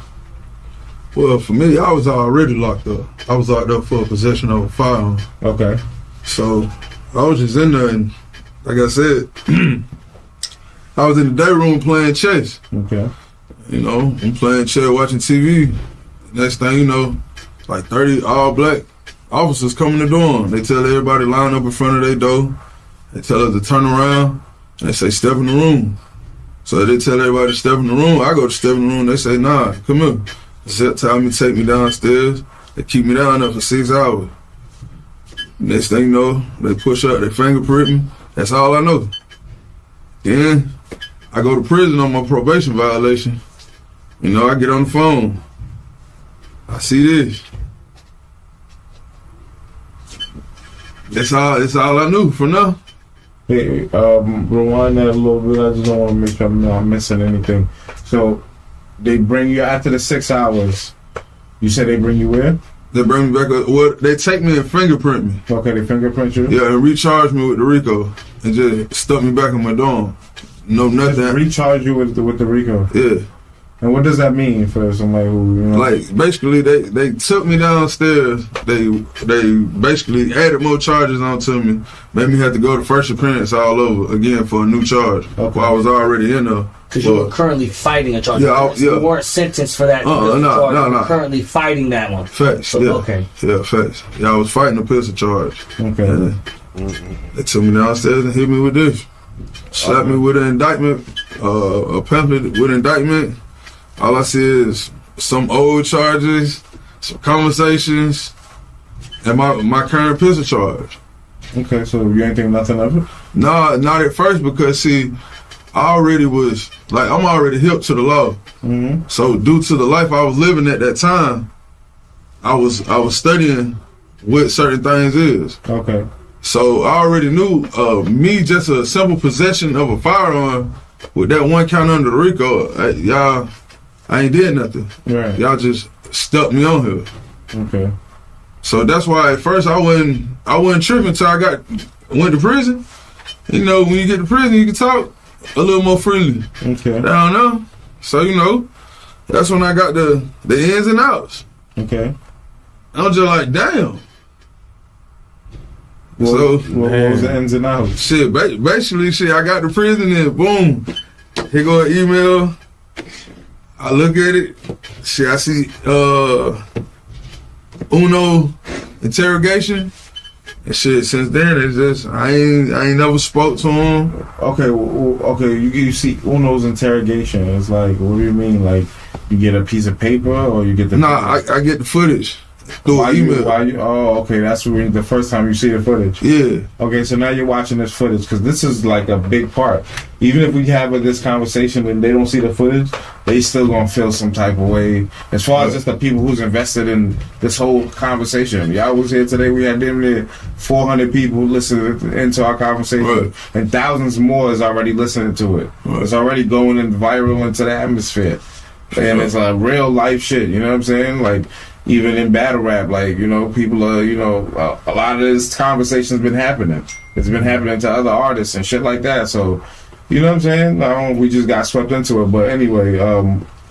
Well, for me, I was already locked up. I was locked up for possession of a firearm. Okay. So I was just in there, and like I said, I was in the day room playing chess. Okay. You know, I'm playing chess, watching TV. Next thing you know, like 30 all black officers coming to the door. They tell everybody line up in front of their door. They tell us to turn around, and they say step in the room. So they tell everybody to step in the room. I go to step in the room. They say, nah, come here. They tell me, take me downstairs. They keep me down there for 6 hours. Next thing you know, they push up, they fingerprint me. That's all I know. Then I go to prison on my probation violation. You know, I get on the phone. I see this. That's all I knew for now. Hey, rewind that a little bit. I just don't want to make sure I'm not missing anything. So, they bring you after the 6 hours. You said they bring you where? They bring me back. Well, they take me and fingerprint me. Okay, they fingerprint you? Yeah, and recharge me with the RICO and just stuck me back in my dorm. No, nothing. Just recharge you with the RICO? Yeah. And what does that mean for somebody who, you know? Like, basically, they took me downstairs. They basically added more charges onto me. Made me have to go to first appearance all over again for a new charge. Okay. While I was already in there. Because you were currently fighting a charge. Yeah, You weren't sentenced for that. No. You were currently fighting that one. Facts, So, yeah. okay. Yeah, facts. Yeah, I was fighting a pistol charge. Okay. And they took me downstairs and hit me with this. Slapped me with an indictment, a pamphlet with indictment. All I see is some old charges, some conversations, and my current pistol charge. Okay, so you ain't think nothing of it? No, not at first, because see, I already was, like, I'm already hip to the law. Mm-hmm. So due to the life I was living at that time, I was studying what certain things is. Okay. So I already knew me just a simple possession of a firearm with that one count under the RICO, I ain't did nothing. Right. Y'all just stuck me on here. Okay. So that's why at first I wasn't tripping until I went to prison. You know, when you get to prison, you can talk a little more freely. Okay. I don't know. So, you know, that's when I got the ins and outs. Okay. I'm just like, damn. What was the ins and outs? Shit, basically, I got to prison and boom, here go an email. I look at it. Shit, I see Uno Interrogation. And shit, since then, it's just, I ain't never spoke to him. Okay, you see Uno's Interrogation. It's like, what do you mean? Like, you get a piece of paper or you get the... Nah, I get the footage through an email. Oh, okay, that's when the first time you see the footage. Yeah. Okay, so now you're watching this footage, because this is like a big part. Even if we have this conversation and they don't see the footage, they still gonna feel some type of way. As far as just the people who's invested in this whole conversation. Y'all was here today, we had damn near 400 people listening into our conversation. Right. And thousands more is already listening to it. Right. It's already going in viral into the atmosphere. And it's a real life shit, you know what I'm saying? Like, even in battle rap, like, you know, people are, you know, a lot of this conversation's been happening. It's been happening to other artists and shit like that. So, you know what I'm saying? We just got swept into it. But anyway,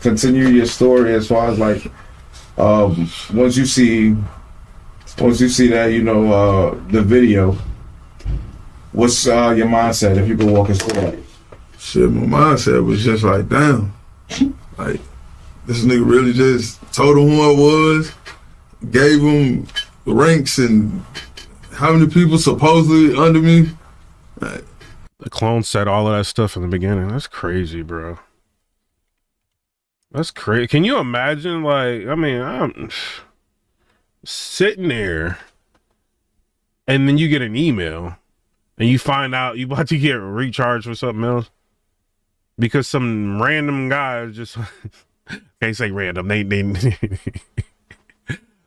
continue your story as far as, like, Once you see that, you know, the video, what's your mindset if you could walk us through that? Shit, my mindset was just like, damn, like this nigga really just told him who I was, gave him ranks and how many people supposedly under me. Like, The clone said all of that stuff in the beginning. That's crazy, bro. That's crazy. Can you imagine? Like, I mean, I'm sitting there, and then you get an email, and you find out you about to get recharged for something else because some random guy just can't say random. They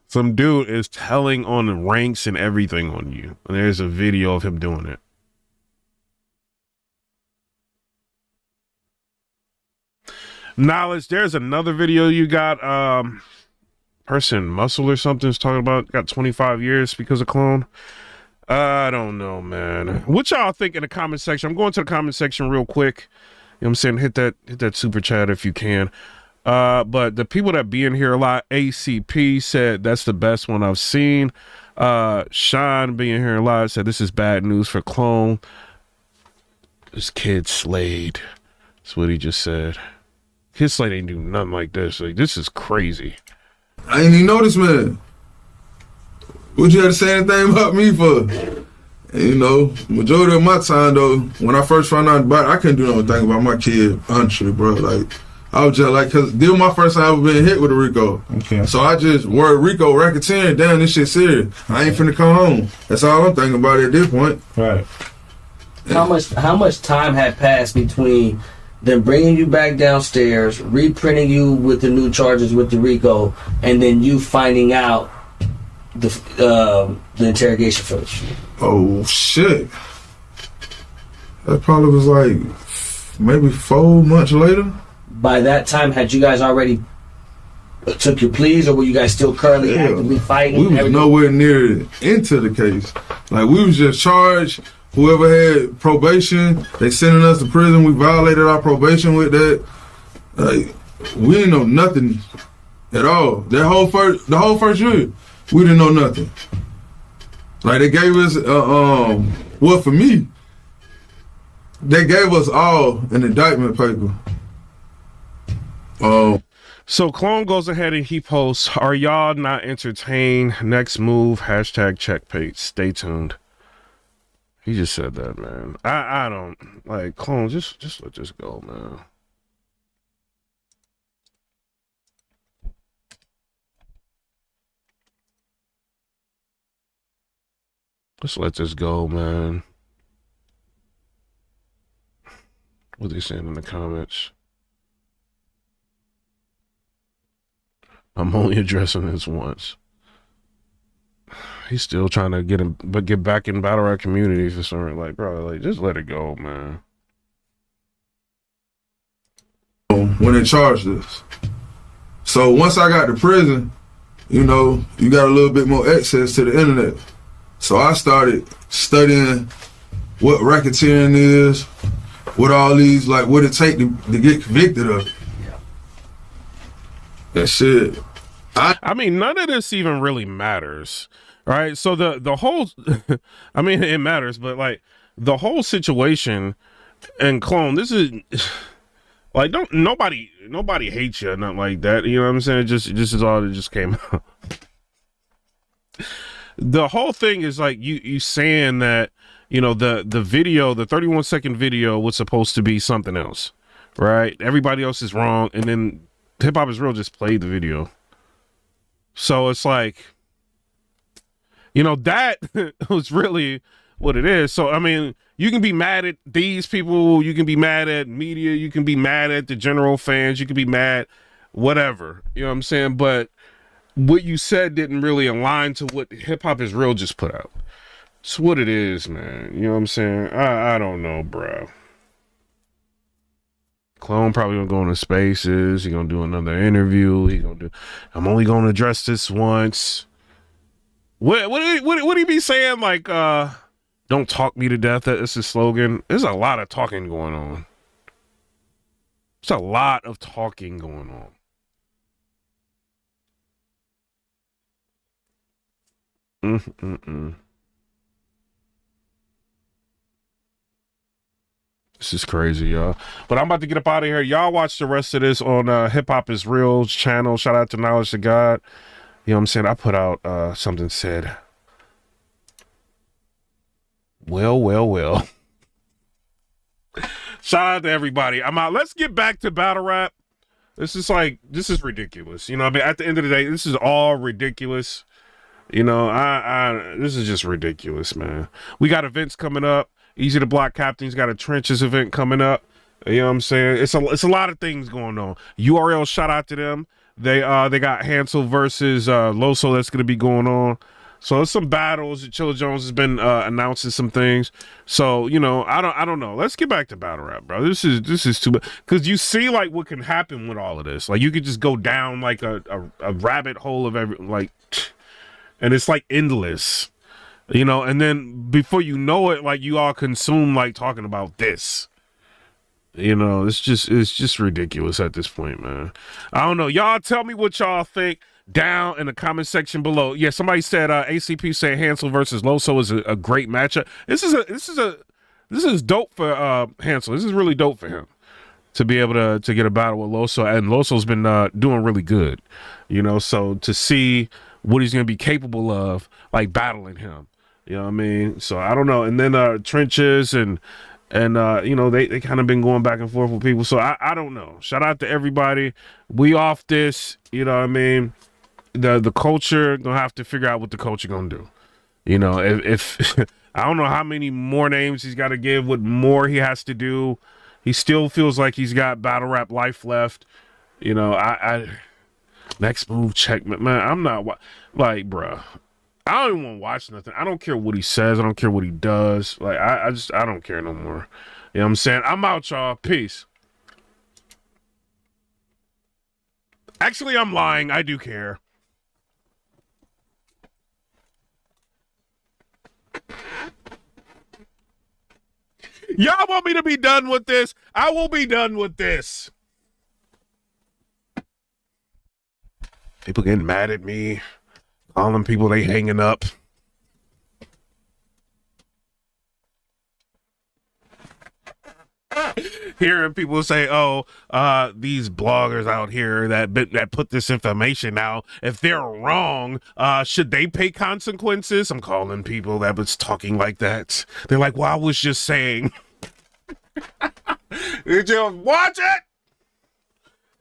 some dude is telling on the ranks and everything on you, and there's a video of him doing it. Knowledge, there's another video you got. Person Muscle or something is talking about got 25 years because of clone. I don't know, man. What y'all think in the comment section? I'm going to the comment section real quick. You know what I'm saying? Hit that super chat if you can. But the people that be in here a lot, ACP said that's the best one I've seen. Sean being here a lot said this is bad news for clone. This kid slayed. That's what he just said. His slate ain't do nothing like this. Like, this is crazy. I ain't even know this man. What you had to say anything about me for? And, you know, majority of my time though, when I first found out about it, I couldn't do nothing about my kid, honestly, bro. Like, I was just like, cause this was my first time ever being hit with a Rico. Okay. So I just word Rico racketeering, damn, this shit serious. I ain't finna come home. That's all I'm thinking about at this point. Right. How much time had passed between them bringing you back downstairs, reprinting you with the new charges with the RICO, and then you finding out the interrogation footage? Oh shit! That probably was like maybe 4 months later. By that time, had you guys already took your pleas, or were you guys still currently actively fighting? We was nowhere near into the case. Like, we was just charged. Whoever had probation, they sending us to prison. We violated our probation with that. Like, we didn't know nothing at all. The whole first year, we didn't know nothing. Like, they gave us, well, for me, they gave us all an indictment paper. So Clone goes ahead and he posts, "Are y'all not entertained? Next move, hashtag check page. Stay tuned." He just said that, man. I don't like Clone. Just let this go, man. Just let this go, man. What they saying in the comments? I'm only addressing this once. He's still trying to get back in battle rap community for something. Like, bro, like, just let it go, man. When they charged us. So once I got to prison, you know, you got a little bit more access to the internet. So I started studying what racketeering is, what all these, like, what it take to get convicted of. That shit. I mean, none of this even really matters, right? So the whole, I mean, it matters, but like the whole situation and Clone, this is like, nobody hates you or nothing like that. You know what I'm saying? This is all that just came out. The whole thing is like you saying that, you know, the video, the 31-second video was supposed to be something else, right? Everybody else is wrong, and then Hip Hop Is Real just played the video. So it's like, you know, that was really what it is. So, I mean, you can be mad at these people, you can be mad at media, you can be mad at the general fans, you can be mad, whatever, you know what I'm saying? But what you said didn't really align to what Hip Hop Is Real just put out. It's what it is, man. You know what I'm saying? I don't know, bro. Clone probably gonna go into spaces. He gonna do another interview. He gonna do. I'm only gonna address this once. What do he be saying? Like, don't talk me to death. That's his slogan. There's a lot of talking going on. There's a lot of talking going on. Mm-mm-mm. This is crazy, y'all. But I'm about to get up out of here. Y'all watch the rest of this on Hip Hop Is Real's channel. Shout out to Knowledge to God. You know what I'm saying? I put out something said, well. Shout out to everybody. I'm out. Let's get back to battle rap. This is ridiculous. You know what I mean? At the end of the day, this is all ridiculous. You know, this is just ridiculous, man. We got events coming up. Easy to Block Captain's got a Trenches event coming up. You know what I'm saying? It's a lot of things going on. URL, shout out to them. They got Hansel versus Loso that's gonna be going on. So there's some battles. Chilla Jones has been announcing some things. So, you know, I don't know. Let's get back to battle rap, bro. This is too bad. Because you see like what can happen with all of this. Like you could just go down like a rabbit hole of and it's like endless. You know, and then before you know it, like you all consume like talking about this. You know, it's just ridiculous at this point, man. I don't know. Y'all tell me what y'all think down in the comment section below. Yeah, somebody said ACP said Hansel versus Loso is a great matchup. This is dope for Hansel. This is really dope for him to be able to get a battle with Loso, and Loso's been doing really good. You know, so to see what he's gonna be capable of, like battling him. You know what I mean? So I don't know. And then Trenches and you know, they kind of been going back and forth with people. So I don't know. Shout out to everybody. We off this, you know what I mean? The culture gonna have to figure out what the culture gonna do. You know, if I don't know how many more names he's got to give, what more he has to do. He still feels like he's got battle rap life left. You know, I next move checkmate, man. I'm not like, bruh. I don't even want to watch nothing. I don't care what he says. I don't care what he does. Like, I don't care no more. You know what I'm saying? I'm out, y'all. Peace. Actually, I'm lying. I do care. Y'all want me to be done with this? I will be done with this. People getting mad at me. Calling people they hanging up. Hearing people say, "Oh, these bloggers out here that put this information out, if they're wrong, should they pay consequences?" I'm calling people that was talking like that. They're like, "Well, I was just saying." Did you watch it?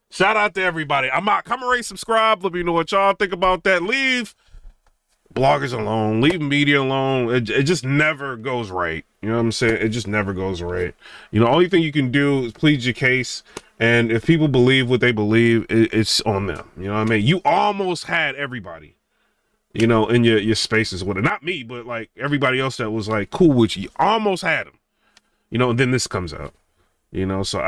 Shout out to everybody. I'm out. Come and rate, subscribe. Let me know what y'all think about that. Leave bloggers alone, leave media alone. It just never goes right. You know what I'm saying? It just never goes right. You know, only thing you can do is plead your case, and if people believe what they believe, it's on them. You know what I mean? You almost had everybody, you know, in your spaces with it. Not me, but like everybody else that was like cool with you. You almost had them, you know, and then this comes out, you know, so